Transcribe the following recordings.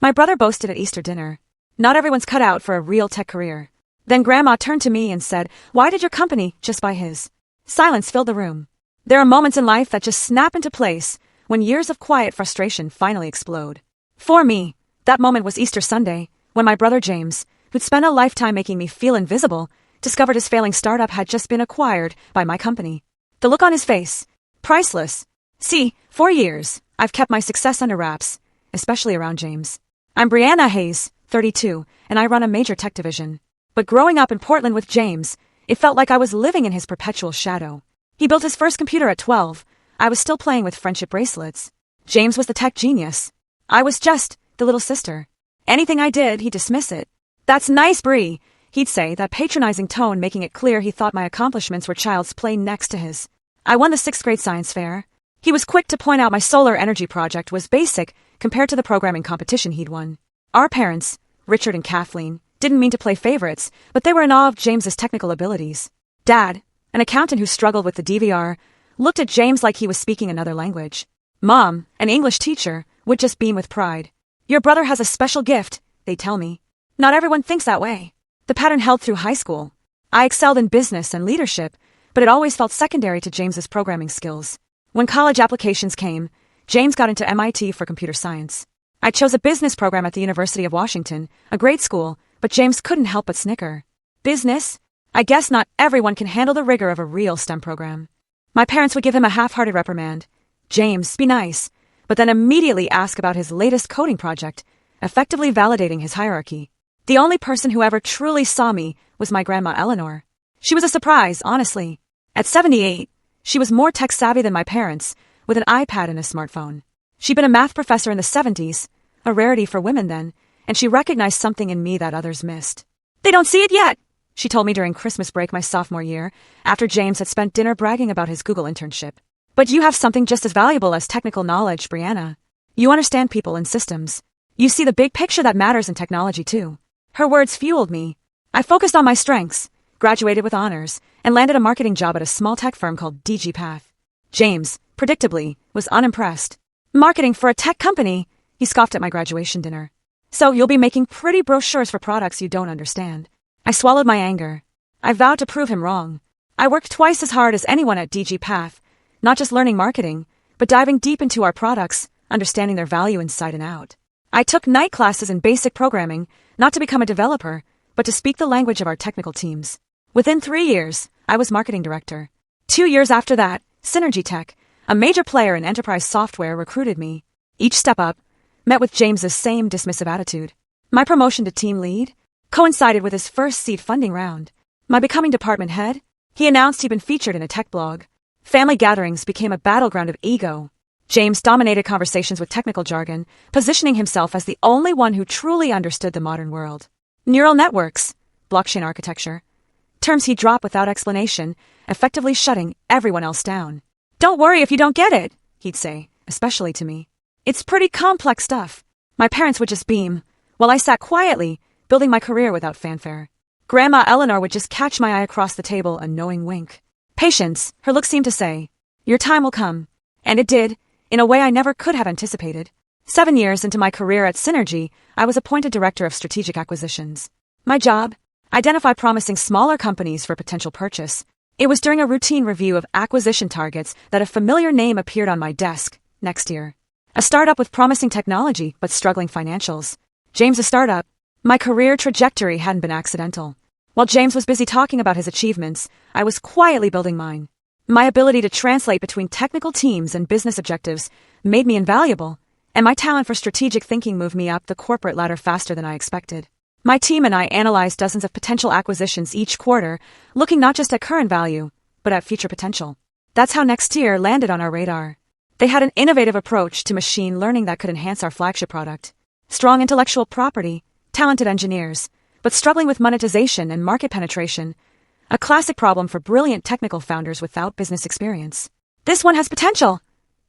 My brother boasted at Easter dinner. Not everyone's cut out for a real tech career. Then Grandma turned to me and said, "Why did your company just buy his?" Silence filled the room. There are moments in life that just snap into place when years of quiet frustration finally explode. For me, that moment was Easter Sunday, when my brother James, who'd spent a lifetime making me feel invisible, discovered his failing startup had just been acquired by my company. The look on his face, priceless. See, for years, I've kept my success under wraps, especially around James. I'm Brianna Hayes, 32, and I run a major tech division. But growing up in Portland with James, it felt like I was living in his perpetual shadow. He built his first computer at 12. I was still playing with friendship bracelets. James was the tech genius. I was just the little sister. Anything I did, he'd dismiss it. "That's nice, Brie," he'd say, that patronizing tone making it clear he thought my accomplishments were child's play next to his. I won the 6th grade science fair. He was quick to point out my solar energy project was basic compared to the programming competition he'd won. Our parents, Richard and Kathleen, didn't mean to play favorites, but they were in awe of James's technical abilities. Dad, an accountant who struggled with the DVR, looked at James like he was speaking another language. Mom, an English teacher, would just beam with pride. "Your brother has a special gift," they'd tell me. Not everyone thinks that way. The pattern held through high school. I excelled in business and leadership, but it always felt secondary to James's programming skills. When college applications came, James got into MIT for computer science. I chose a business program at the University of Washington, a great school, but James couldn't help but snicker. Business? I guess not everyone can handle the rigor of a real STEM program. My parents would give him a half-hearted reprimand. "James, be nice," but then immediately ask about his latest coding project, effectively validating his hierarchy. The only person who ever truly saw me was my grandma Eleanor. She was a surprise, honestly. At 78, she was more tech-savvy than my parents, with an iPad and a smartphone. She'd been a math professor in the 70s, a rarity for women then, and she recognized something in me that others missed. "They don't see it yet," she told me during Christmas break my sophomore year, after James had spent dinner bragging about his Google internship. "But you have something just as valuable as technical knowledge, Brianna. You understand people and systems. You see the big picture that matters in technology, too." Her words fueled me. I focused on my strengths, graduated with honors, and landed a marketing job at a small tech firm called DG Path. James, predictably, was unimpressed. "Marketing for a tech company?" he scoffed at my graduation dinner. "So you'll be making pretty brochures for products you don't understand." I swallowed my anger. I vowed to prove him wrong. I worked twice as hard as anyone at DG Path, not just learning marketing, but diving deep into our products, understanding their value inside and out. I took night classes in basic programming, not to become a developer, but to speak the language of our technical teams. Within 3 years, I was marketing director. 2 years after that, Synergy Tech, a major player in enterprise software, recruited me. Each step up met with James's same dismissive attitude. My promotion to team lead coincided with his first seed funding round. My becoming department head, he announced he'd been featured in a tech blog. Family gatherings became a battleground of ego. James dominated conversations with technical jargon, positioning himself as the only one who truly understood the modern world. Neural networks, blockchain architecture, terms he dropped without explanation, effectively shutting everyone else down. "Don't worry if you don't get it," he'd say, especially to me. "It's pretty complex stuff." My parents would just beam, while I sat quietly, building my career without fanfare. Grandma Eleanor would just catch my eye across the table, a knowing wink. "Patience," her look seemed to say. "Your time will come." And it did, in a way I never could have anticipated. 7 years into my career at Synergy, I was appointed Director of Strategic Acquisitions. My job? Identify promising smaller companies for potential purchase. It was during a routine review of acquisition targets that a familiar name appeared on my desk. Next year. A startup with promising technology but struggling financials. James' startup. My career trajectory hadn't been accidental. While James was busy talking about his achievements, I was quietly building mine. My ability to translate between technical teams and business objectives made me invaluable, and my talent for strategic thinking moved me up the corporate ladder faster than I expected. My team and I analyzed dozens of potential acquisitions each quarter, looking not just at current value, but at future potential. That's how Next Year landed on our radar. They had an innovative approach to machine learning that could enhance our flagship product. Strong intellectual property, talented engineers, but struggling with monetization and market penetration. A classic problem for brilliant technical founders without business experience. "This one has potential,"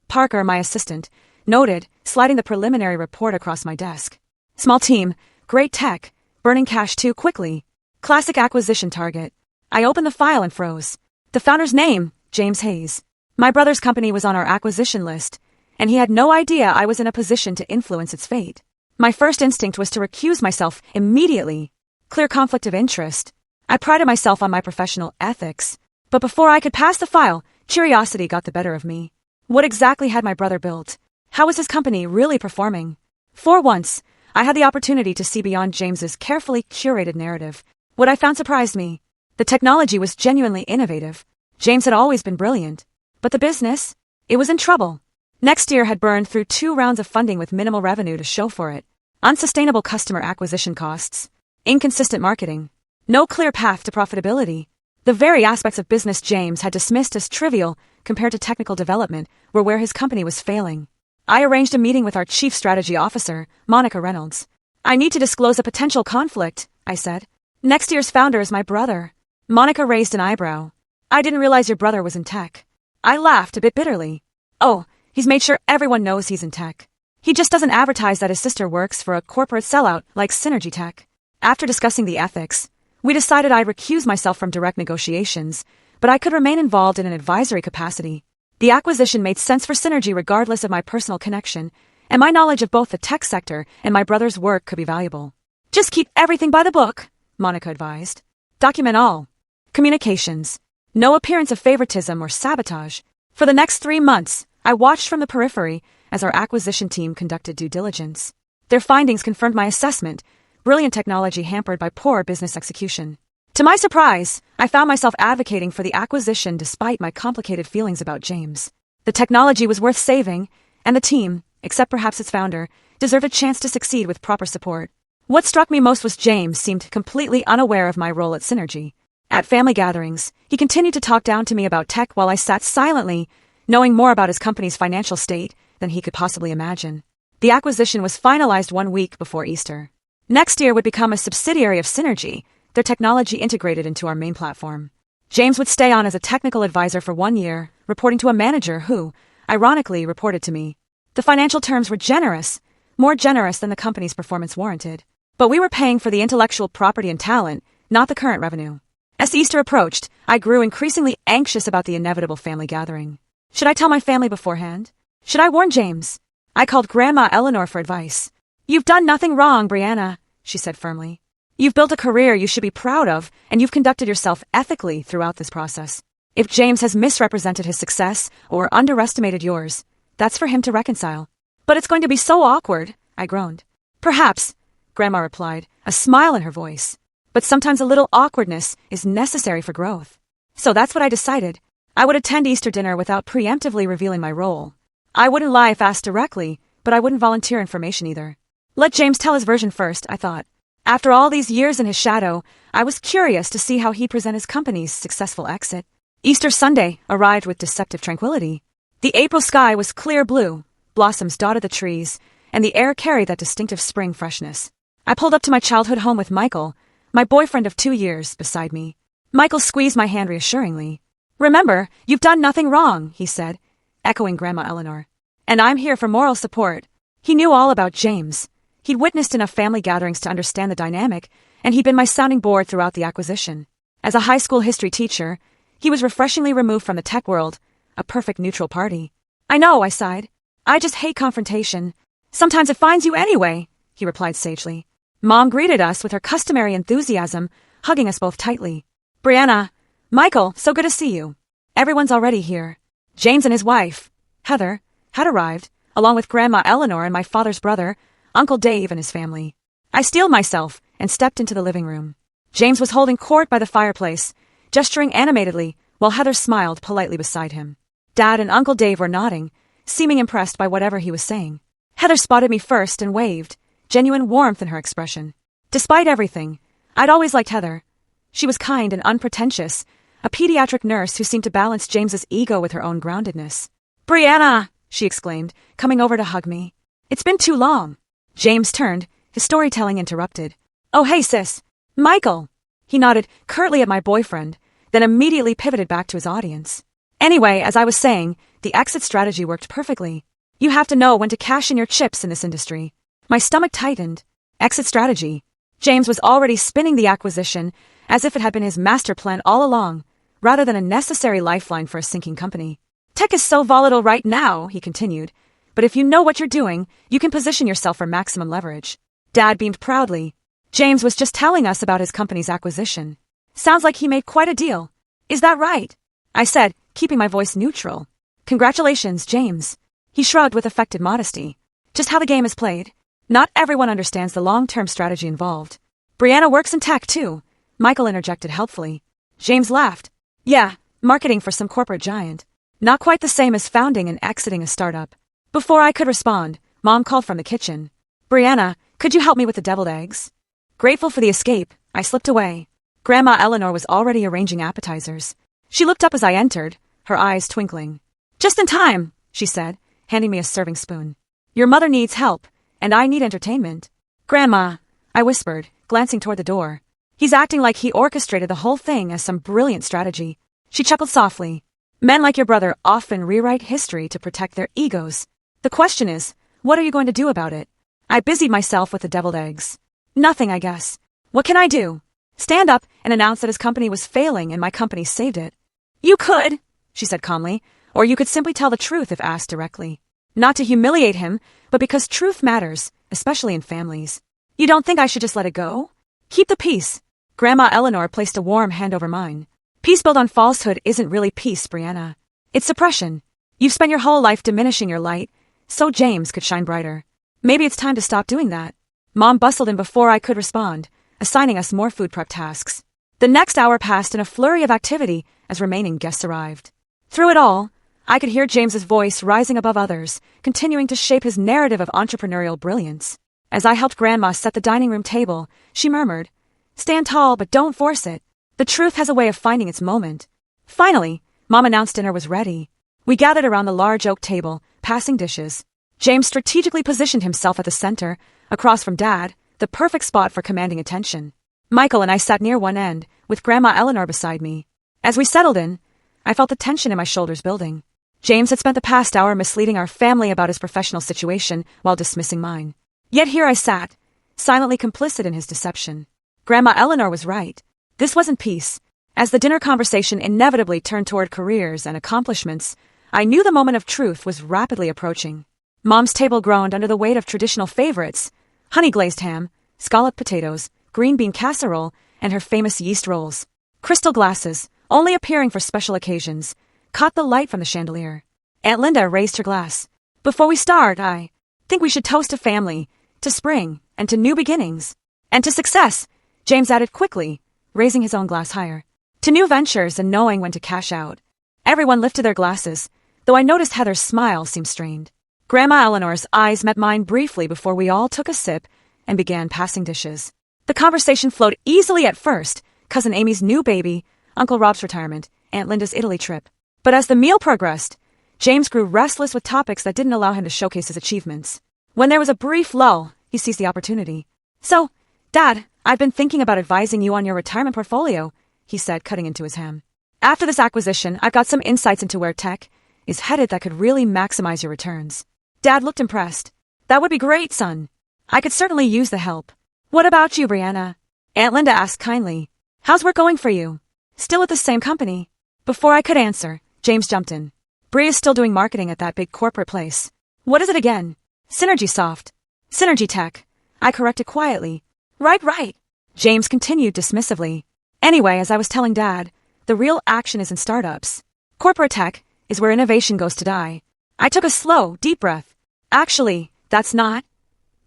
Parker, my assistant, noted, sliding the preliminary report across my desk. "Small team, great tech, burning cash too quickly. Classic acquisition target." I opened the file and froze. The founder's name, James Hayes. My brother's company was on our acquisition list, and he had no idea I was in a position to influence its fate. My first instinct was to recuse myself immediately. Clear conflict of interest. I prided myself on my professional ethics. But before I could pass the file, curiosity got the better of me. What exactly had my brother built? How was his company really performing? For once, I had the opportunity to see beyond James's carefully curated narrative. What I found surprised me. The technology was genuinely innovative. James had always been brilliant. But the business? It was in trouble. Next year had burned through 2 rounds of funding with minimal revenue to show for it. Unsustainable customer acquisition costs. Inconsistent marketing. No clear path to profitability. The very aspects of business James had dismissed as trivial compared to technical development were where his company was failing. I arranged a meeting with our chief strategy officer, Monica Reynolds. I need to disclose a potential conflict, I said. Next year's founder is my brother. Monica raised an eyebrow. I didn't realize your brother was in tech. I laughed a bit bitterly. Oh, he's made sure everyone knows he's in tech. He just doesn't advertise that his sister works for a corporate sellout like Synergy Tech. After discussing the ethics, we decided I'd recuse myself from direct negotiations, but I could remain involved in an advisory capacity. The acquisition made sense for Synergy regardless of my personal connection, and my knowledge of both the tech sector and my brother's work could be valuable. Just keep everything by the book, Monica advised. Document all. Communications. No appearance of favoritism or sabotage. For the next 3 months, I watched from the periphery as our acquisition team conducted due diligence. Their findings confirmed my assessment: brilliant technology hampered by poor business execution. To my surprise, I found myself advocating for the acquisition despite my complicated feelings about James. The technology was worth saving, and the team, except perhaps its founder, deserved a chance to succeed with proper support. What struck me most was James seemed completely unaware of my role at Synergy. At family gatherings, he continued to talk down to me about tech while I sat silently, knowing more about his company's financial state than he could possibly imagine. The acquisition was finalized 1 week before Easter. Next year would become a subsidiary of Synergy, their technology integrated into our main platform. James would stay on as a technical advisor for 1 year, reporting to a manager who, ironically, reported to me. The financial terms were generous, more generous than the company's performance warranted. But we were paying for the intellectual property and talent, not the current revenue. As Easter approached, I grew increasingly anxious about the inevitable family gathering. Should I tell my family beforehand? Should I warn James? I called Grandma Eleanor for advice. You've done nothing wrong, Brianna, she said firmly. You've built a career you should be proud of, and you've conducted yourself ethically throughout this process. If James has misrepresented his success or underestimated yours, that's for him to reconcile. But it's going to be so awkward, I groaned. Perhaps, Grandma replied, a smile in her voice. But sometimes a little awkwardness is necessary for growth. So that's what I decided. I would attend Easter dinner without preemptively revealing my role. I wouldn't lie if asked directly, but I wouldn't volunteer information either. Let James tell his version first, I thought. After all these years in his shadow, I was curious to see how he'd present his company's successful exit. Easter Sunday arrived with deceptive tranquility. The April sky was clear blue, blossoms dotted the trees, and the air carried that distinctive spring freshness. I pulled up to my childhood home with Michael, my boyfriend of 2 years, beside me. Michael squeezed my hand reassuringly. Remember, you've done nothing wrong, he said, echoing Grandma Eleanor. And I'm here for moral support. He knew all about James. He'd witnessed enough family gatherings to understand the dynamic, and he'd been my sounding board throughout the acquisition. As a high school history teacher, he was refreshingly removed from the tech world, a perfect neutral party. I know, I sighed. I just hate confrontation. Sometimes it finds you anyway, he replied sagely. Mom greeted us with her customary enthusiasm, hugging us both tightly. Brianna, Michael, so good to see you. Everyone's already here. James and his wife, Heather, had arrived, along with Grandma Eleanor and my father's brother, Uncle Dave and his family. I steeled myself and stepped into the living room. James was holding court by the fireplace, gesturing animatedly, while Heather smiled politely beside him. Dad and Uncle Dave were nodding, seeming impressed by whatever he was saying. Heather spotted me first and waved, genuine warmth in her expression. Despite everything, I'd always liked Heather. She was kind and unpretentious, a pediatric nurse who seemed to balance James's ego with her own groundedness. Brianna, she exclaimed, coming over to hug me. It's been too long. James turned, his storytelling interrupted. Oh, hey, sis. Michael. He nodded curtly at my boyfriend, then immediately pivoted back to his audience. Anyway, as I was saying, the exit strategy worked perfectly. You have to know when to cash in your chips in this industry. My stomach tightened. Exit strategy. James was already spinning the acquisition as if it had been his master plan all along, rather than a necessary lifeline for a sinking company. Tech is so volatile right now, he continued, But if you know what you're doing, you can position yourself for maximum leverage. Dad beamed proudly. James was just telling us about his company's acquisition. Sounds like he made quite a deal. Is that right? I said, keeping my voice neutral. Congratulations, James. He shrugged with affected modesty. Just how the game is played. Not everyone understands the long-term strategy involved. Brianna works in tech, too. Michael interjected helpfully. James laughed. Yeah, marketing for some corporate giant. Not quite the same as founding and exiting a startup. Before I could respond, Mom called from the kitchen. Brianna, could you help me with the deviled eggs? Grateful for the escape, I slipped away. Grandma Eleanor was already arranging appetizers. She looked up as I entered, her eyes twinkling. Just in time, she said, handing me a serving spoon. Your mother needs help, and I need entertainment. Grandma, I whispered, glancing toward the door. He's acting like he orchestrated the whole thing as some brilliant strategy. She chuckled softly. Men like your brother often rewrite history to protect their egos. The question is, what are you going to do about it? I busied myself with the deviled eggs. Nothing, I guess. What can I do? Stand up and announce that his company was failing and my company saved it. You could, she said calmly, or you could simply tell the truth if asked directly. Not to humiliate him, but because truth matters, especially in families. You don't think I should just let it go? Keep the peace. Grandma Eleanor placed a warm hand over mine. Peace built on falsehood isn't really peace, Brianna. It's suppression. You've spent your whole life diminishing your light, so James could shine brighter. Maybe it's time to stop doing that. Mom bustled in before I could respond, assigning us more food prep tasks. The next hour passed in a flurry of activity as remaining guests arrived. Through it all, I could hear James's voice rising above others, continuing to shape his narrative of entrepreneurial brilliance. As I helped Grandma set the dining room table, she murmured, Stand tall, but don't force it. The truth has a way of finding its moment. Finally, Mom announced dinner was ready. We gathered around the large oak table, passing dishes. James strategically positioned himself at the center, across from Dad, the perfect spot for commanding attention. Michael and I sat near one end, with Grandma Eleanor beside me. As we settled in, I felt the tension in my shoulders building. James had spent the past hour misleading our family about his professional situation while dismissing mine. Yet here I sat, silently complicit in his deception. Grandma Eleanor was right. This wasn't peace. As the dinner conversation inevitably turned toward careers and accomplishments, I knew the moment of truth was rapidly approaching. Mom's table groaned under the weight of traditional favorites, honey-glazed ham, scalloped potatoes, green bean casserole, and her famous yeast rolls. Crystal glasses, only appearing for special occasions, caught the light from the chandelier. Aunt Linda raised her glass. Before we start, I think we should toast to family, to spring, and to new beginnings. And to success, James added quickly, raising his own glass higher. To new ventures and knowing when to cash out. Everyone lifted their glasses, though I noticed Heather's smile seemed strained. Grandma Eleanor's eyes met mine briefly before we all took a sip and began passing dishes. The conversation flowed easily at first, Cousin Amy's new baby, Uncle Rob's retirement, Aunt Linda's Italy trip. But as the meal progressed, James grew restless with topics that didn't allow him to showcase his achievements. When there was a brief lull, he seized the opportunity. So, Dad, I've been thinking about advising you on your retirement portfolio, he said, cutting into his ham. After this acquisition, I've got some insights into where tech is headed that could really maximize your returns. Dad looked impressed. That would be great, son. I could certainly use the help. What about you, Brianna? Aunt Linda asked kindly. How's work going for you? Still at the same company? Before I could answer, James jumped in. Bri is still doing marketing at that big corporate place. What is it again? Synergy Soft. Synergy Tech. I corrected quietly. Right. James continued dismissively. Anyway, as I was telling Dad, the real action is in startups. Corporate tech is where innovation goes to die. I took a slow, deep breath. Actually, that's not.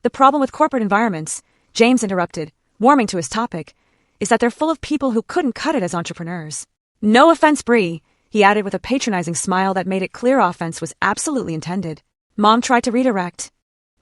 The problem with corporate environments, James interrupted, warming to his topic, is that they're full of people who couldn't cut it as entrepreneurs. No offense, Bri, he added with a patronizing smile that made it clear offense was absolutely intended. Mom tried to redirect.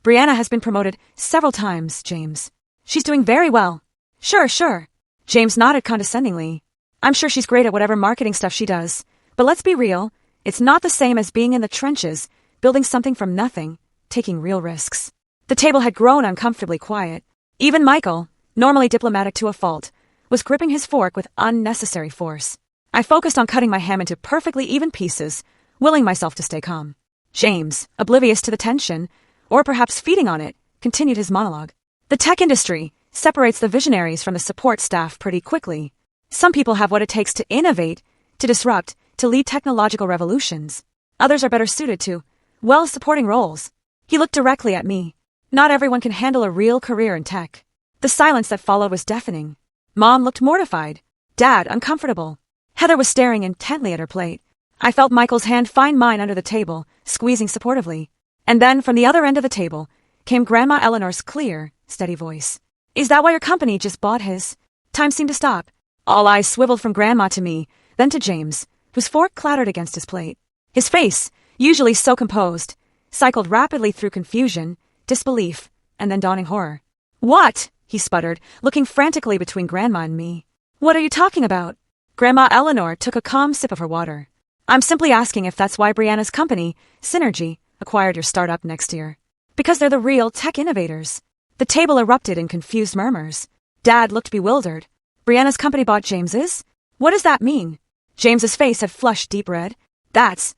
Brianna has been promoted several times, James. She's doing very well. Sure. James nodded condescendingly. I'm sure she's great at whatever marketing stuff she does. But let's be real, it's not the same as being in the trenches, building something from nothing, taking real risks. The table had grown uncomfortably quiet. Even Michael, normally diplomatic to a fault, was gripping his fork with unnecessary force. I focused on cutting my ham into perfectly even pieces, willing myself to stay calm. James, oblivious to the tension, or perhaps feeding on it, continued his monologue. The tech industry separates the visionaries from the support staff pretty quickly. Some people have what it takes to innovate, to disrupt, to lead technological revolutions. Others are better suited to, Well, supporting roles. He looked directly at me. Not everyone can handle a real career in tech. The silence that followed was deafening. Mom looked mortified. Dad uncomfortable. Heather was staring intently at her plate. I felt Michael's hand find mine under the table, squeezing supportively. And then, from the other end of the table, came Grandma Eleanor's clear, steady voice. Is that why your company just bought his? Time seemed to stop. All eyes swiveled from Grandma to me, then to James, whose fork clattered against his plate. His face, usually so composed, cycled rapidly through confusion, disbelief, and then dawning horror. What? He sputtered, looking frantically between Grandma and me. What are you talking about? Grandma Eleanor took a calm sip of her water. I'm simply asking if that's why Brianna's company, Synergy, acquired your startup next year. Because they're the real tech innovators. The table erupted in confused murmurs. Dad looked bewildered. Brianna's company bought James's? What does that mean? James's face had flushed deep red. That's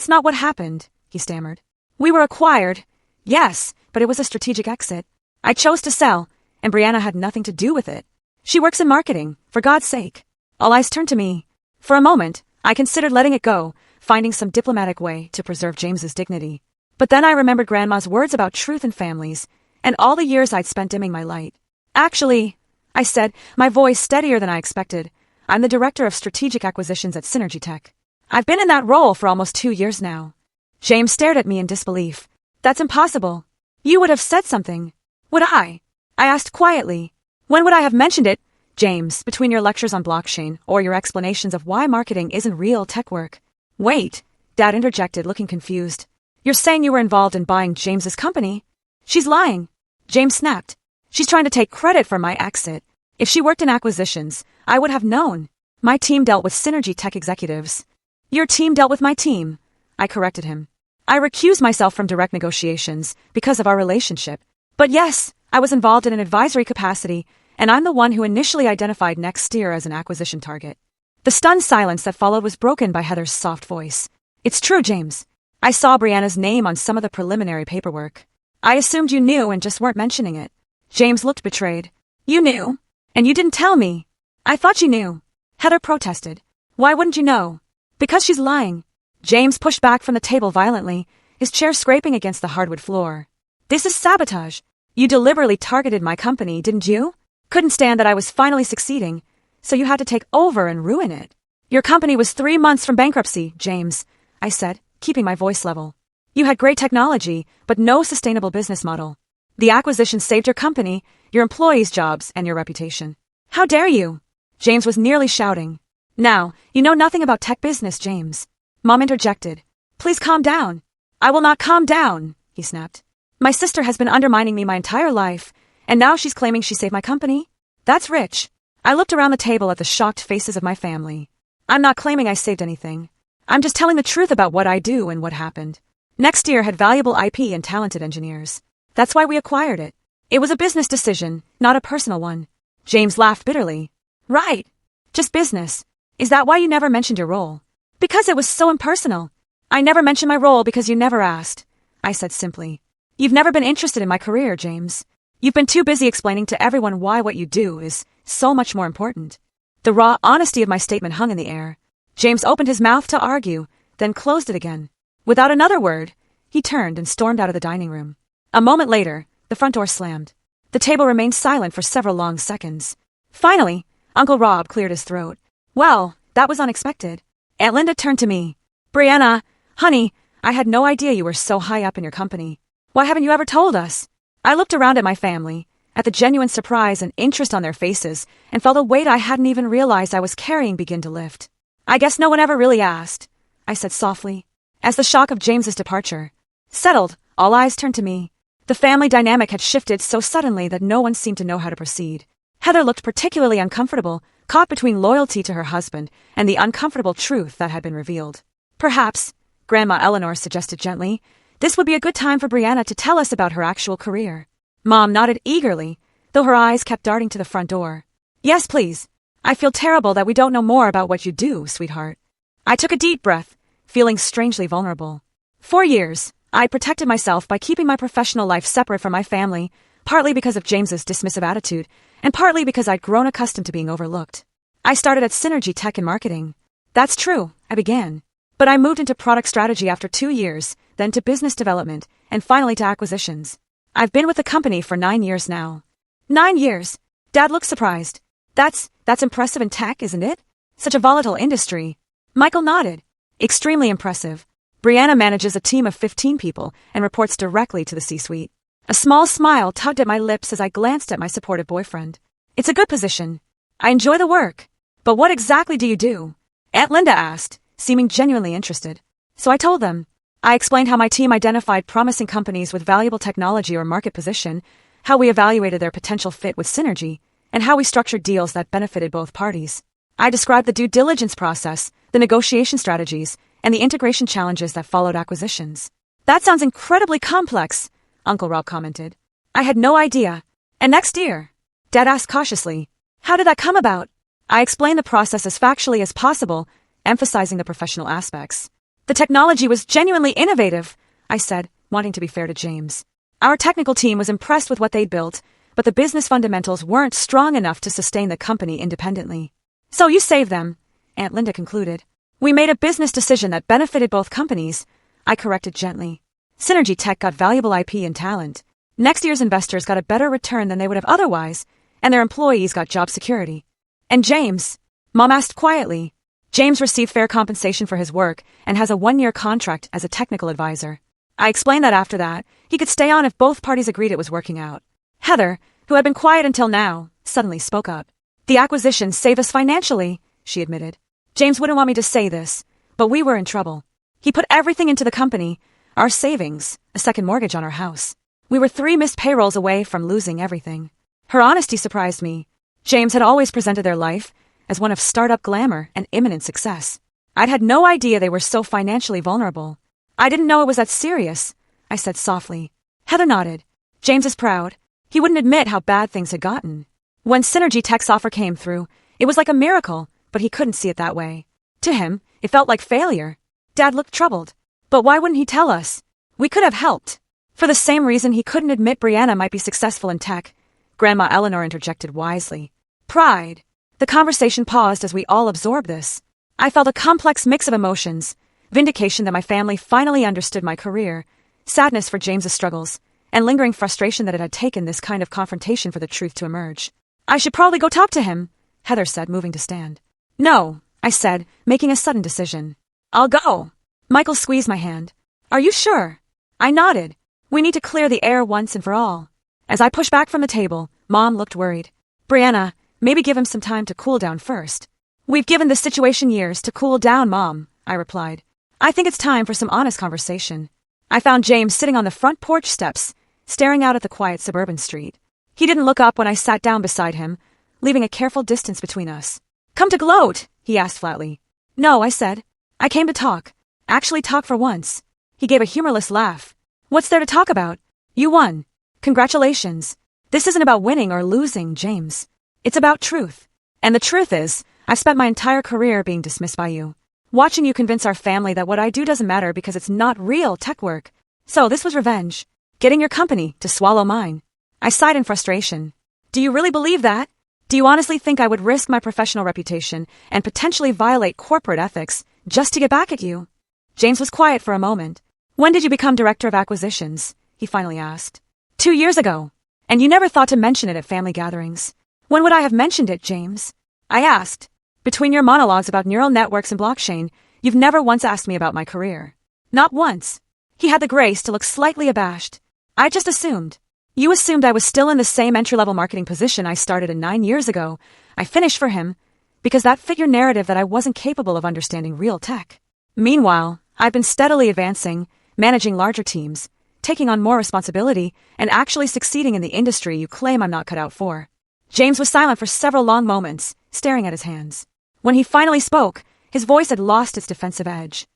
not what happened, he stammered. We were acquired. Yes, but it was a strategic exit. I chose to sell, and Brianna had nothing to do with it. She works in marketing, for God's sake. All eyes turned to me. For a moment, I considered letting it go, finding some diplomatic way to preserve James's dignity. But then I remembered Grandma's words about truth and families, and all the years I'd spent dimming my light. Actually, I said, my voice steadier than I expected, I'm the director of strategic acquisitions at Synergy Tech. I've been in that role for almost 2 years now. James stared at me in disbelief. That's impossible. You would have said something. Would I? I asked quietly. When would I have mentioned it, James, between your lectures on blockchain or your explanations of why marketing isn't real tech work? Wait, Dad interjected, looking confused. You're saying you were involved in buying James's company? She's lying. James snapped. She's trying to take credit for my exit. If she worked in acquisitions, I would have known. My team dealt with Synergy Tech executives. Your team dealt with my team, I corrected him. I recused myself from direct negotiations because of our relationship. But yes, I was involved in an advisory capacity, and I'm the one who initially identified Nexteer as an acquisition target. The stunned silence that followed was broken by Heather's soft voice. It's true, James. I saw Brianna's name on some of the preliminary paperwork. I assumed you knew and just weren't mentioning it. James looked betrayed. You knew? And you didn't tell me. I thought you knew. Heather protested. Why wouldn't you know? Because she's lying. James pushed back from the table violently, his chair scraping against the hardwood floor. This is sabotage. You deliberately targeted my company, didn't you? Couldn't stand that I was finally succeeding, so you had to take over and ruin it. Your company was 3 months from bankruptcy, James, I said, keeping my voice level. You had great technology, but no sustainable business model. The acquisition saved your company, your employees' jobs, and your reputation. How dare you? James was nearly shouting. Now, you know nothing about tech business, James. Mom interjected. Please calm down. I will not calm down, he snapped. My sister has been undermining me my entire life, and now she's claiming she saved my company? That's rich. I looked around the table at the shocked faces of my family. I'm not claiming I saved anything. I'm just telling the truth about what I do and what happened. Nexteer had valuable IP and talented engineers. That's why we acquired it. It was a business decision, not a personal one. James laughed bitterly. Right. Just business. Is that why you never mentioned your role? Because it was so impersonal. I never mentioned my role because you never asked, I said simply. You've never been interested in my career, James. You've been too busy explaining to everyone why what you do is so much more important. The raw honesty of my statement hung in the air. James opened his mouth to argue, then closed it again. Without another word, he turned and stormed out of the dining room. A moment later, the front door slammed. The table remained silent for several long seconds. Finally, Uncle Rob cleared his throat. Well, that was unexpected. Aunt Linda turned to me. Brianna, honey, I had no idea you were so high up in your company. Why haven't you ever told us? I looked around at my family, at the genuine surprise and interest on their faces, and felt a weight I hadn't even realized I was carrying begin to lift. I guess no one ever really asked, I said softly, as the shock of James's departure settled. All eyes turned to me. The family dynamic had shifted so suddenly that no one seemed to know how to proceed. Heather looked particularly uncomfortable, caught between loyalty to her husband and the uncomfortable truth that had been revealed. Perhaps, Grandma Eleanor suggested gently, this would be a good time for Brianna to tell us about her actual career. Mom nodded eagerly, though her eyes kept darting to the front door. Yes, please. I feel terrible that we don't know more about what you do, sweetheart. I took a deep breath, feeling strangely vulnerable. 4 years, I protected myself by keeping my professional life separate from my family, partly because of James's dismissive attitude, and partly because I'd grown accustomed to being overlooked. I started at Synergy Tech and Marketing. That's true, I began. But I moved into product strategy after 2 years, then to business development, and finally to acquisitions. I've been with the company for 9 years now. 9 years? Dad looked surprised. That's impressive in tech, isn't it? Such a volatile industry. Michael nodded. Extremely impressive. Brianna manages a team of 15 people and reports directly to the C-suite. A small smile tugged at my lips as I glanced at my supportive boyfriend. It's a good position. I enjoy the work. But what exactly do you do? Aunt Linda asked, seeming genuinely interested. So I told them. I explained how my team identified promising companies with valuable technology or market position, how we evaluated their potential fit with synergy, and how we structured deals that benefited both parties. I described the due diligence process, the negotiation strategies, and the integration challenges that followed acquisitions. That sounds incredibly complex, Uncle Rob commented. I had no idea. And next year? Dad asked cautiously. How did that come about? I explained the process as factually as possible, emphasizing the professional aspects. The technology was genuinely innovative, I said, wanting to be fair to James. Our technical team was impressed with what they'd built, but the business fundamentals weren't strong enough to sustain the company independently. So you saved them, Aunt Linda concluded. We made a business decision that benefited both companies, I corrected gently. Synergy Tech got valuable IP and talent. Next year's investors got a better return than they would have otherwise, and their employees got job security. And James? Mom asked quietly. James received fair compensation for his work and has a 1-year contract as a technical advisor. I explained that after that, he could stay on if both parties agreed it was working out. Heather, who had been quiet until now, suddenly spoke up. The acquisitions save us financially, she admitted. James wouldn't want me to say this, but we were in trouble. He put everything into the company, our savings, a second mortgage on our house. We were 3 missed payrolls away from losing everything. Her honesty surprised me. James had always presented their life as one of startup glamour and imminent success. I'd had no idea they were so financially vulnerable. I didn't know it was that serious, I said softly. Heather nodded. James is proud. He wouldn't admit how bad things had gotten. When Synergy Tech's offer came through, it was like a miracle, but he couldn't see it that way. To him, it felt like failure. Dad looked troubled. But why wouldn't he tell us? We could have helped. For the same reason he couldn't admit Brianna might be successful in tech, Grandma Eleanor interjected wisely. Pride. The conversation paused as we all absorbed this. I felt a complex mix of emotions, vindication that my family finally understood my career, sadness for James's struggles, and lingering frustration that it had taken this kind of confrontation for the truth to emerge. I should probably go talk to him, Heather said, moving to stand. No, I said, making a sudden decision. I'll go. Michael squeezed my hand. Are you sure? I nodded. We need to clear the air once and for all. As I pushed back from the table, Mom looked worried. Brianna, maybe give him some time to cool down first. We've given this situation years to cool down, Mom, I replied. I think it's time for some honest conversation. I found James sitting on the front porch steps, staring out at the quiet suburban street. He didn't look up when I sat down beside him, leaving a careful distance between us. Come to gloat, he asked flatly. No, I said. I came to talk. Actually talk for once. He gave a humorless laugh. What's there to talk about? You won. Congratulations. This isn't about winning or losing, James. It's about truth. And the truth is, I've spent my entire career being dismissed by you. Watching you convince our family that what I do doesn't matter because it's not real tech work. So this was revenge. Getting your company to swallow mine. I sighed in frustration. Do you really believe that? Do you honestly think I would risk my professional reputation and potentially violate corporate ethics just to get back at you? James was quiet for a moment. When did you become director of acquisitions? He finally asked. 2 years ago. And you never thought to mention it at family gatherings. When would I have mentioned it, James? I asked. Between your monologues about neural networks and blockchain, you've never once asked me about my career. Not once. He had the grace to look slightly abashed. I just assumed. You assumed I was still in the same entry-level marketing position I started in 9 years ago. I finished for him, because that fit your narrative that I wasn't capable of understanding real tech. Meanwhile, I've been steadily advancing, managing larger teams, taking on more responsibility, and actually succeeding in the industry you claim I'm not cut out for. James was silent for several long moments, staring at his hands. When he finally spoke, his voice had lost its defensive edge.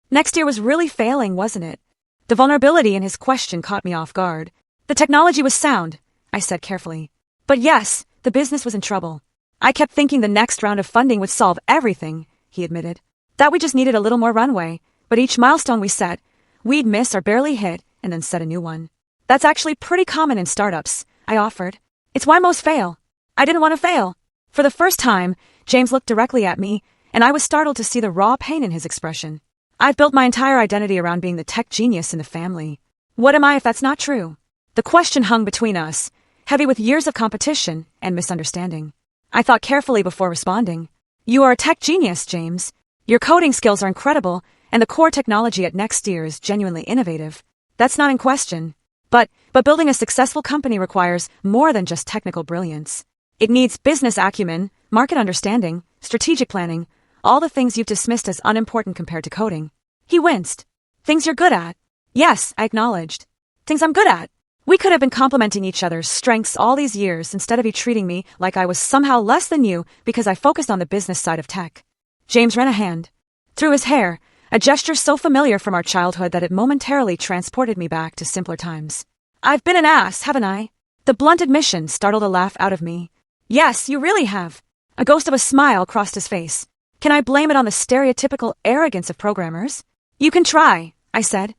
Next year was really failing, wasn't it? The vulnerability in his question caught me off guard. The technology was sound, I said carefully. But yes, the business was in trouble. I kept thinking the next round of funding would solve everything, he admitted. That we just needed a little more runway, but each milestone we set, we'd miss or barely hit and then set a new one. That's actually pretty common in startups, I offered. It's why most fail. I didn't want to fail. For the first time, James looked directly at me, and I was startled to see the raw pain in his expression. I've built my entire identity around being the tech genius in the family. What am I if that's not true? The question hung between us, heavy with years of competition and misunderstanding. I thought carefully before responding. You are a tech genius, James. Your coding skills are incredible, and the core technology at Nexteer is genuinely innovative. That's not in question. But building a successful company requires more than just technical brilliance. It needs business acumen, market understanding, strategic planning, all the things you've dismissed as unimportant compared to coding. He winced. Things you're good at? Yes, I acknowledged. Things I'm good at. We could have been complementing each other's strengths all these years instead of you treating me like I was somehow less than you because I focused on the business side of tech. James ran a hand through his hair, a gesture so familiar from our childhood that it momentarily transported me back to simpler times. I've been an ass, haven't I? The blunt admission startled a laugh out of me. Yes, you really have. A ghost of a smile crossed his face. Can I blame it on the stereotypical arrogance of programmers? You can try, I said.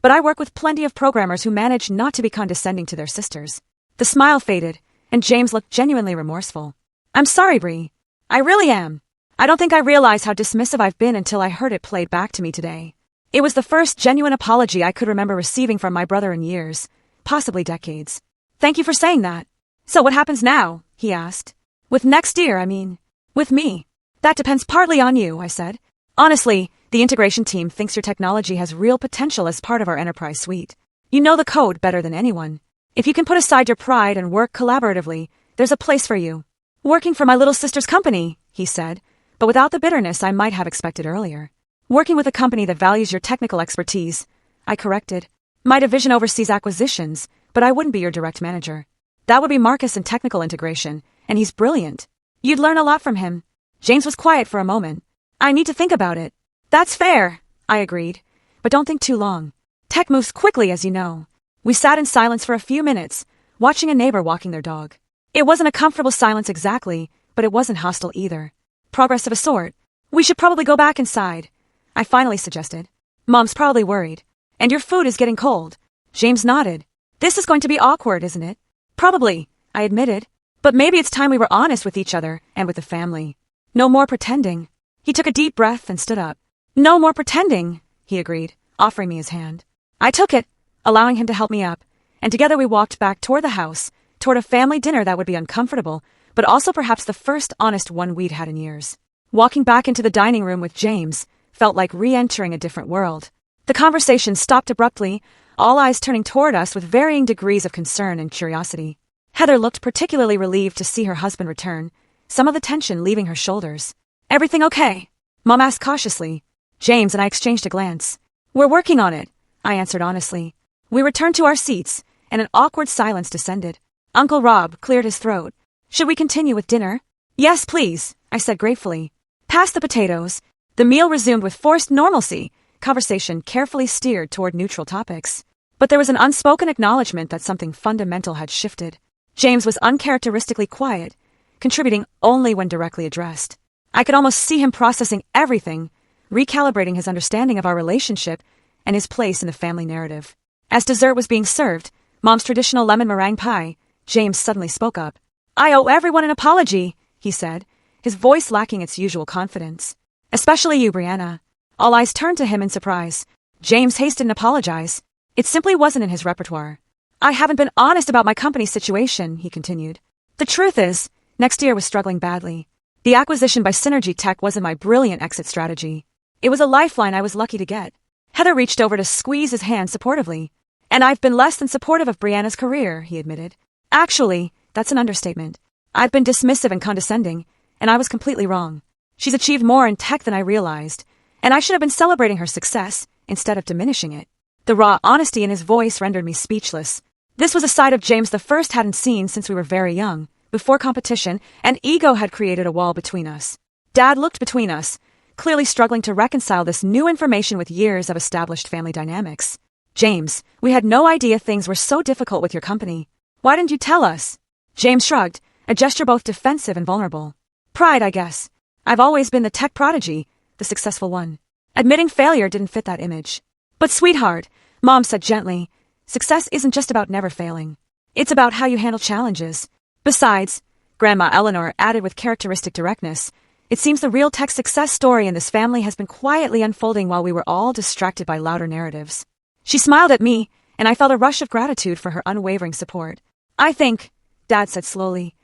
But I work with plenty of programmers who manage not to be condescending to their sisters. The smile faded, and James looked genuinely remorseful. I'm sorry, Bree. I really am. I don't think I realized how dismissive I've been until I heard it played back to me today. It was the first genuine apology I could remember receiving from my brother in years, possibly decades. Thank you for saying that. So what happens now? He asked. With Nexteer, I mean. With me. That depends partly on you, I said. Honestly, the integration team thinks your technology has real potential as part of our enterprise suite. You know the code better than anyone. If you can put aside your pride and work collaboratively, there's a place for you. Working for my little sister's company, he said, but without the bitterness I might have expected earlier. Working with a company that values your technical expertise, I corrected. My division oversees acquisitions, but I wouldn't be your direct manager. That would be Marcus in technical integration, and he's brilliant. You'd learn a lot from him. James was quiet for a moment. I need to think about it. That's fair, I agreed. But don't think too long. Tech moves quickly, as you know. We sat in silence for a few minutes, watching a neighbor walking their dog. It wasn't a comfortable silence exactly, but it wasn't hostile either. Progress of a sort. We should probably go back inside, I finally suggested. Mom's probably worried. And your food is getting cold. James nodded. This is going to be awkward, isn't it? Probably, I admitted. But maybe it's time we were honest with each other and with the family. No more pretending. He took a deep breath and stood up. No more pretending, he agreed, offering me his hand. I took it, allowing him to help me up, and together we walked back toward the house, toward a family dinner that would be uncomfortable, but also perhaps the first honest one we'd had in years. Walking back into the dining room with James felt like re-entering a different world. The conversation stopped abruptly, all eyes turning toward us with varying degrees of concern and curiosity. Heather looked particularly relieved to see her husband return, some of the tension leaving her shoulders. Everything okay? Mom asked cautiously. James and I exchanged a glance. We're working on it, I answered honestly. We returned to our seats, and an awkward silence descended. Uncle Rob cleared his throat. Should we continue with dinner? Yes, please, I said gratefully. Past the potatoes, the meal resumed with forced normalcy, conversation carefully steered toward neutral topics. But there was an unspoken acknowledgement that something fundamental had shifted. James was uncharacteristically quiet, contributing only when directly addressed. I could almost see him processing everything, recalibrating his understanding of our relationship and his place in the family narrative. As dessert was being served, Mom's traditional lemon meringue pie, James suddenly spoke up. I owe everyone an apology, he said, his voice lacking its usual confidence. Especially you, Brianna. All eyes turned to him in surprise. James hasted an apologize. It simply wasn't in his repertoire. I haven't been honest about my company's situation, he continued. The truth is, Nexteer was struggling badly. The acquisition by Synergy Tech wasn't my brilliant exit strategy. It was a lifeline I was lucky to get. Heather reached over to squeeze his hand supportively. And I've been less than supportive of Brianna's career, he admitted. Actually, that's an understatement. I've been dismissive and condescending, and I was completely wrong. She's achieved more in tech than I realized, and I should have been celebrating her success instead of diminishing it. The raw honesty in his voice rendered me speechless. This was a side of James the first hadn't seen since we were very young, before competition, and ego had created a wall between us. Dad looked between us, clearly struggling to reconcile this new information with years of established family dynamics. James, we had no idea things were so difficult with your company. Why didn't you tell us? James shrugged, a gesture both defensive and vulnerable. Pride, I guess. I've always been the tech prodigy, the successful one. Admitting failure didn't fit that image. But sweetheart, Mom said gently, success isn't just about never failing. It's about how you handle challenges. Besides, Grandma Eleanor added with characteristic directness, It seems the real tech success story in this family has been quietly unfolding while we were all distracted by louder narratives. She smiled at me, and I felt a rush of gratitude for her unwavering support. I think, Dad said slowly,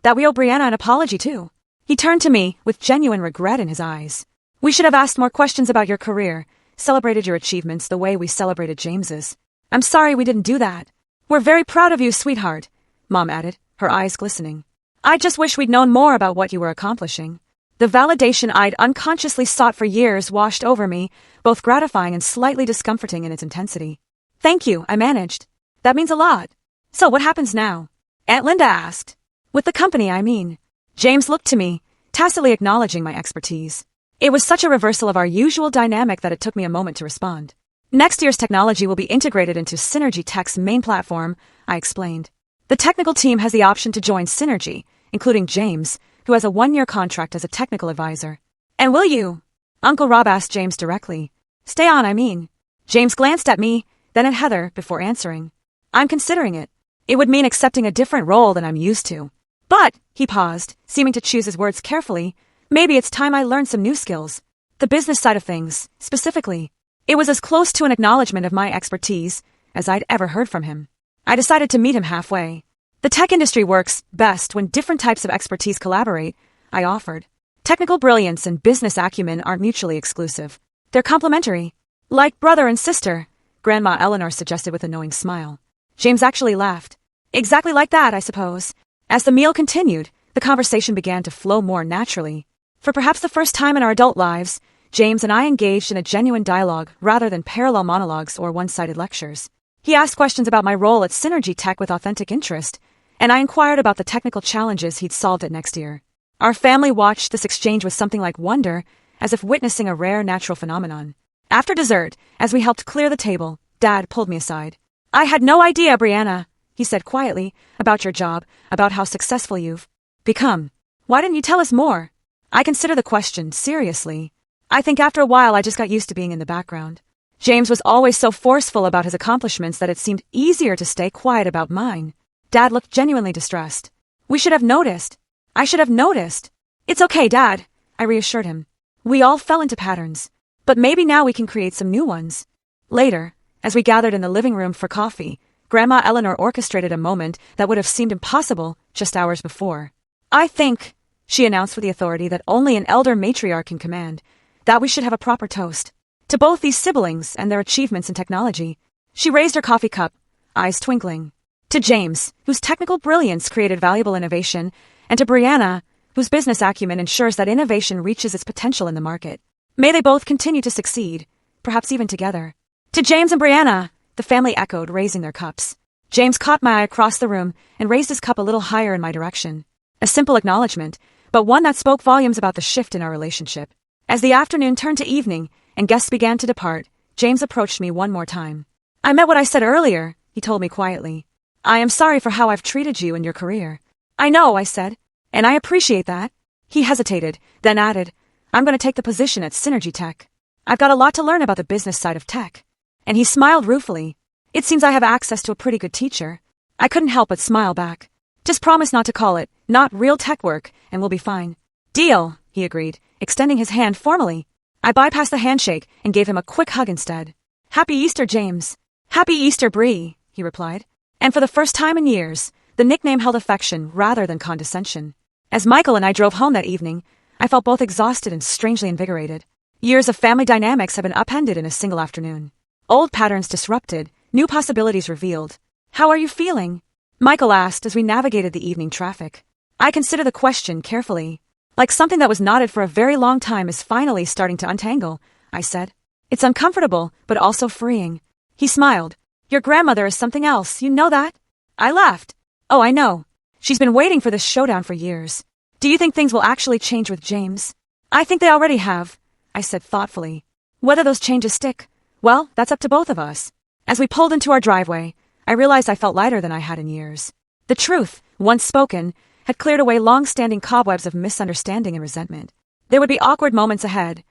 that we owe Brianna an apology too. He turned to me with genuine regret in his eyes. We should have asked more questions about your career, celebrated your achievements the way we celebrated James's. I'm sorry we didn't do that. We're very proud of you, sweetheart, Mom added, her eyes glistening. I just wish we'd known more about what you were accomplishing. The validation I'd unconsciously sought for years washed over me, both gratifying and slightly discomforting in its intensity. Thank you, I managed. That means a lot. So what happens now? Aunt Linda asked. With the company, I mean. James looked to me, tacitly acknowledging my expertise. It was such a reversal of our usual dynamic that it took me a moment to respond. Next year's technology will be integrated into Synergy Tech's main platform, I explained. The technical team has the option to join Synergy, including James, who has a 1-year contract as a technical advisor. And will you? Uncle Rob asked James directly. Stay on, I mean. James glanced at me, then at Heather, before answering. I'm considering it. It would mean accepting a different role than I'm used to. But, he paused, seeming to choose his words carefully, maybe it's time I learned some new skills. The business side of things, specifically. It was as close to an acknowledgement of my expertise as I'd ever heard from him. I decided to meet him halfway. The tech industry works best when different types of expertise collaborate, I offered. Technical brilliance and business acumen aren't mutually exclusive. They're complementary. Like brother and sister, Grandma Eleanor suggested with a knowing smile. James actually laughed. Exactly like that, I suppose. As the meal continued, the conversation began to flow more naturally. For perhaps the first time in our adult lives, James and I engaged in a genuine dialogue rather than parallel monologues or one-sided lectures. He asked questions about my role at Synergy Tech with authentic interest, and I inquired about the technical challenges he'd solved at Next Year. Our family watched this exchange with something like wonder, as if witnessing a rare natural phenomenon. After dessert, as we helped clear the table, Dad pulled me aside. I had no idea, Brianna, he said quietly, about your job, about how successful you've become. Why didn't you tell us more? I consider the question seriously. I think after a while I just got used to being in the background. James was always so forceful about his accomplishments that it seemed easier to stay quiet about mine. Dad looked genuinely distressed. We should have noticed. I should have noticed. It's okay, Dad, I reassured him. We all fell into patterns. But maybe now we can create some new ones. Later, as we gathered in the living room for coffee, Grandma Eleanor orchestrated a moment that would have seemed impossible just hours before. I think, she announced with the authority that only an elder matriarch can command, that we should have a proper toast to both these siblings and their achievements in technology. She raised her coffee cup, eyes twinkling. To James, whose technical brilliance created valuable innovation, and to Brianna, whose business acumen ensures that innovation reaches its potential in the market. May they both continue to succeed, perhaps even together. To James and Brianna, the family echoed, raising their cups. James caught my eye across the room and raised his cup a little higher in my direction. A simple acknowledgement, but one that spoke volumes about the shift in our relationship. As the afternoon turned to evening and guests began to depart, James approached me one more time. I meant what I said earlier, he told me quietly. I am sorry for how I've treated you in your career. I know, I said, and I appreciate that. He hesitated, then added, I'm going to take the position at Synergy Tech. I've got a lot to learn about the business side of tech. And he smiled ruefully. It seems I have access to a pretty good teacher. I couldn't help but smile back. Just promise not to call it, not real tech work, and we'll be fine. Deal, he agreed, extending his hand formally. I bypassed the handshake and gave him a quick hug instead. Happy Easter, James. Happy Easter, Bree, he replied. And for the first time in years, the nickname held affection rather than condescension. As Michael and I drove home that evening, I felt both exhausted and strangely invigorated. Years of family dynamics have been upended in a single afternoon. Old patterns disrupted, new possibilities revealed. How are you feeling? Michael asked as we navigated the evening traffic. I considered the question carefully. Like something that was knotted for a very long time is finally starting to untangle, I said. It's uncomfortable, but also freeing. He smiled. Your grandmother is something else, you know that? I laughed. Oh, I know. She's been waiting for this showdown for years. Do you think things will actually change with James? I think they already have, I said thoughtfully. Whether those changes stick, well, that's up to both of us. As we pulled into our driveway, I realized I felt lighter than I had in years. The truth, once spoken, had cleared away long-standing cobwebs of misunderstanding and resentment. There would be awkward moments ahead,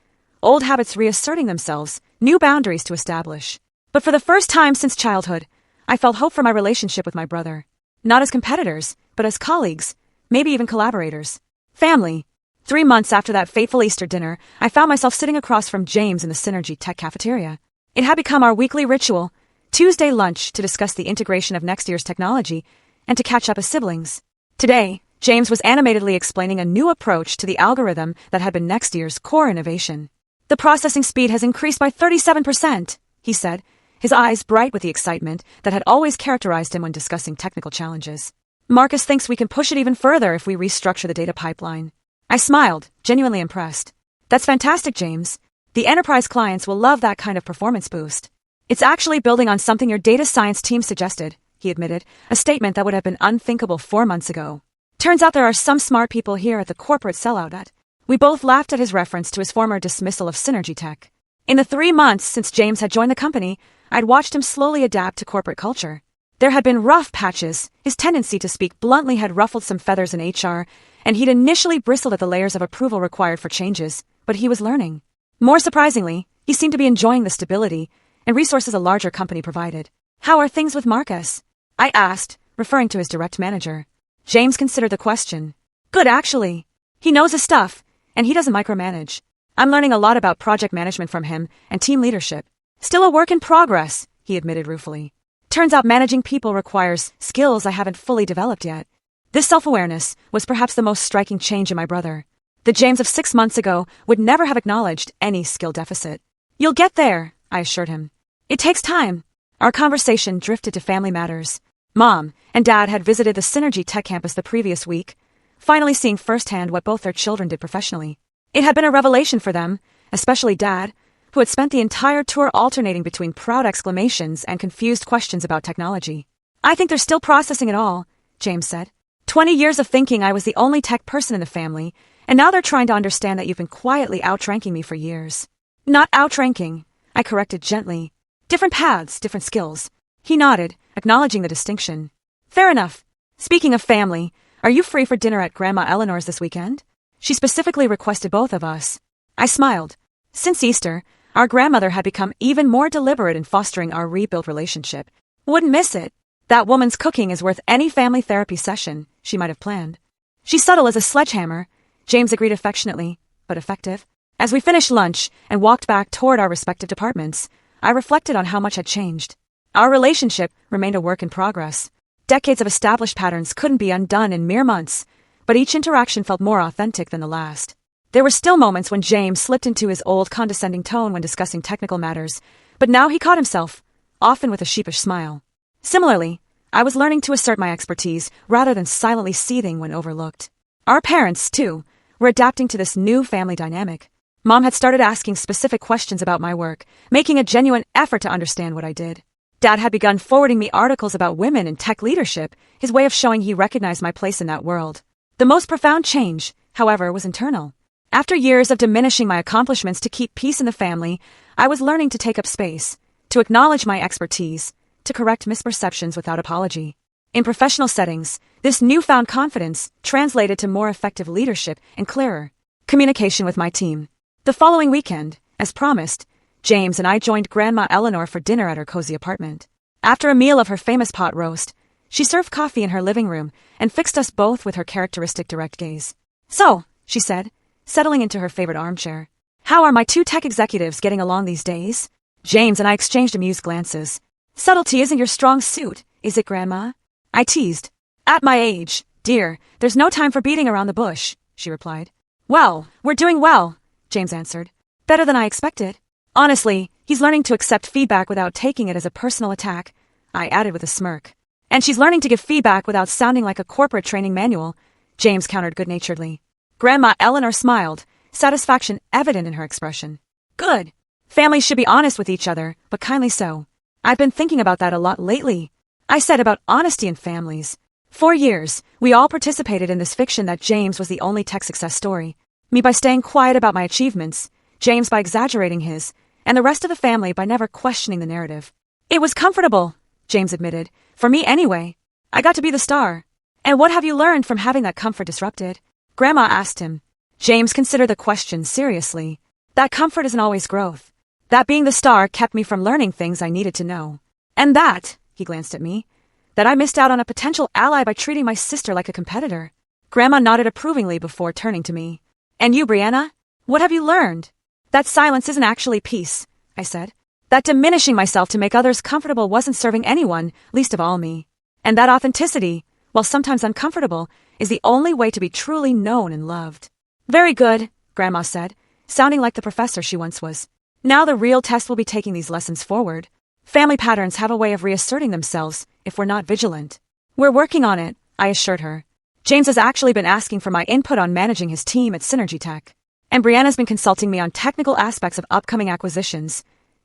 old habits reasserting themselves, new boundaries to establish. But for the first time since childhood, I felt hope for my relationship with my brother. Not as competitors, but as colleagues, maybe even collaborators. Family. 3 months after that fateful Easter dinner, I found myself sitting across from James in the Synergy Tech cafeteria. It had become our weekly ritual, Tuesday lunch, to discuss the integration of next year's technology and to catch up as siblings. Today, James was animatedly explaining a new approach to the algorithm that had been next year's core innovation. The processing speed has increased by 37%, he said, his eyes bright with the excitement that had always characterized him when discussing technical challenges. Marcus thinks we can push it even further if we restructure the data pipeline. I smiled, genuinely impressed. That's fantastic, James. The enterprise clients will love that kind of performance boost. It's actually building on something your data science team suggested, he admitted, a statement that would have been unthinkable 4 months ago. Turns out there are some smart people here at the corporate sellout. We both laughed at his reference to his former dismissal of Synergy Tech. In the 3 months since James had joined the company, I'd watched him slowly adapt to corporate culture. There had been rough patches, his tendency to speak bluntly had ruffled some feathers in HR, and he'd initially bristled at the layers of approval required for changes, but he was learning. More surprisingly, he seemed to be enjoying the stability and resources a larger company provided. How are things with Marcus? I asked, referring to his direct manager. James considered the question. Good, actually. He knows his stuff, and he doesn't micromanage. I'm learning a lot about project management from him and team leadership. Still a work in progress, he admitted ruefully. Turns out managing people requires skills I haven't fully developed yet. This self-awareness was perhaps the most striking change in my brother. The James of 6 months ago would never have acknowledged any skill deficit. You'll get there, I assured him. It takes time. Our conversation drifted to family matters. Mom and Dad had visited the Synergy Tech campus the previous week, finally seeing firsthand what both their children did professionally. It had been a revelation for them, especially Dad, who had spent the entire tour alternating between proud exclamations and confused questions about technology. I think they're still processing it all, James said. 20 years of thinking I was the only tech person in the family, and now they're trying to understand that you've been quietly outranking me for years. Not outranking, I corrected gently. Different paths, different skills. He nodded, acknowledging the distinction. Fair enough. Speaking of family, are you free for dinner at Grandma Eleanor's this weekend? She specifically requested both of us. I smiled. Since Easter, our grandmother had become even more deliberate in fostering our rebuilt relationship. Wouldn't miss it. That woman's cooking is worth any family therapy session she might have planned. She's subtle as a sledgehammer, James agreed affectionately, but effective. As we finished lunch and walked back toward our respective departments, I reflected on how much had changed. Our relationship remained a work in progress. Decades of established patterns couldn't be undone in mere months, but each interaction felt more authentic than the last. There were still moments when James slipped into his old condescending tone when discussing technical matters, but now he caught himself, often with a sheepish smile. Similarly, I was learning to assert my expertise rather than silently seething when overlooked. Our parents, too, were adapting to this new family dynamic. Mom had started asking specific questions about my work, making a genuine effort to understand what I did. Dad had begun forwarding me articles about women in tech leadership, his way of showing he recognized my place in that world. The most profound change, however, was internal. After years of diminishing my accomplishments to keep peace in the family, I was learning to take up space, to acknowledge my expertise, to correct misperceptions without apology. In professional settings, this newfound confidence translated to more effective leadership and clearer communication with my team. The following weekend, as promised, James and I joined Grandma Eleanor for dinner at her cozy apartment. After a meal of her famous pot roast, she served coffee in her living room and fixed us both with her characteristic direct gaze. So, she said, settling into her favorite armchair, how are my 2 tech executives getting along these days? James and I exchanged amused glances. Subtlety isn't your strong suit, is it, Grandma? I teased. At my age, dear, there's no time for beating around the bush, she replied. Well, we're doing well, James answered. Better than I expected. Honestly, he's learning to accept feedback without taking it as a personal attack, I added with a smirk. And she's learning to give feedback without sounding like a corporate training manual, James countered good-naturedly. Grandma Eleanor smiled, satisfaction evident in her expression. Good. Families should be honest with each other, but kindly so. I've been thinking about that a lot lately. I said about honesty in families. For years, we all participated in this fiction that James was the only tech success story. Me by staying quiet about my achievements, James by exaggerating his, and the rest of the family by never questioning the narrative. It was comfortable, James admitted. For me anyway. I got to be the star. And what have you learned from having that comfort disrupted? Grandma asked him. James considered the question seriously. That comfort isn't always growth. That being the star kept me from learning things I needed to know. And that, he glanced at me, that I missed out on a potential ally by treating my sister like a competitor. Grandma nodded approvingly before turning to me. And you, Brianna? What have you learned? That silence isn't actually peace, I said. That diminishing myself to make others comfortable wasn't serving anyone, least of all me. And that authenticity, while sometimes uncomfortable, is the only way to be truly known and loved. Very good, Grandma said, sounding like the professor she once was. Now the real test will be taking these lessons forward. Family patterns have a way of reasserting themselves if we're not vigilant. We're working on it, I assured her. James has actually been asking for my input on managing his team at Synergy Tech. And Brianna's been consulting me on technical aspects of upcoming acquisitions,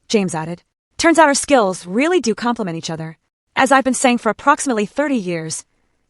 James added. Turns out our skills really do complement each other. As I've been saying for approximately 30 years,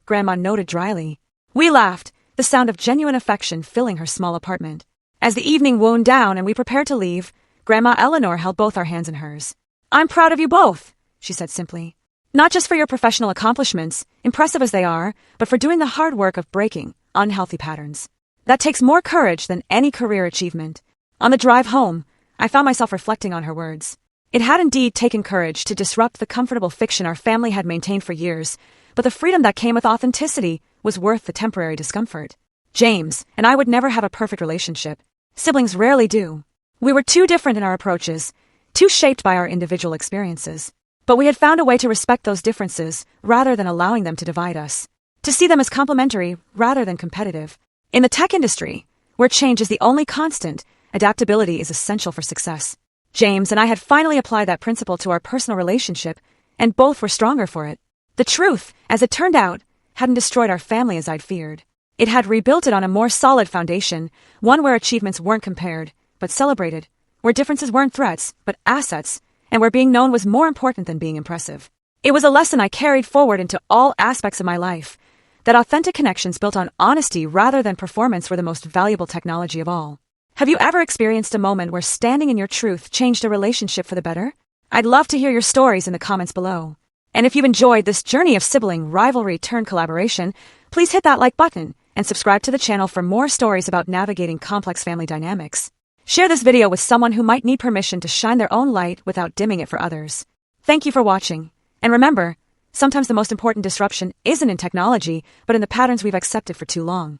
Grandma noted dryly. We laughed, the sound of genuine affection filling her small apartment. As the evening wound down and we prepared to leave, Grandma Eleanor held both our hands in hers. I'm proud of you both, she said simply. Not just for your professional accomplishments, impressive as they are, but for doing the hard work of breaking unhealthy patterns. That takes more courage than any career achievement. On the drive home, I found myself reflecting on her words. It had indeed taken courage to disrupt the comfortable fiction our family had maintained for years, but the freedom that came with authenticity was worth the temporary discomfort. James and I would never have a perfect relationship. Siblings rarely do. We were too different in our approaches, too shaped by our individual experiences. But we had found a way to respect those differences rather than allowing them to divide us. To see them as complementary rather than competitive. In the tech industry, where change is the only constant, adaptability is essential for success. James and I had finally applied that principle to our personal relationship, and both were stronger for it. The truth, as it turned out, hadn't destroyed our family as I'd feared. It had rebuilt it on a more solid foundation, one where achievements weren't compared, but celebrated, where differences weren't threats, but assets, and where being known was more important than being impressive. It was a lesson I carried forward into all aspects of my life, that authentic connections built on honesty rather than performance were the most valuable technology of all. Have you ever experienced a moment where standing in your truth changed a relationship for the better? I'd love to hear your stories in the comments below. And if you've enjoyed this journey of sibling rivalry turned collaboration, please hit that like button and subscribe to the channel for more stories about navigating complex family dynamics. Share this video with someone who might need permission to shine their own light without dimming it for others. Thank you for watching. And remember, sometimes the most important disruption isn't in technology, but in the patterns we've accepted for too long.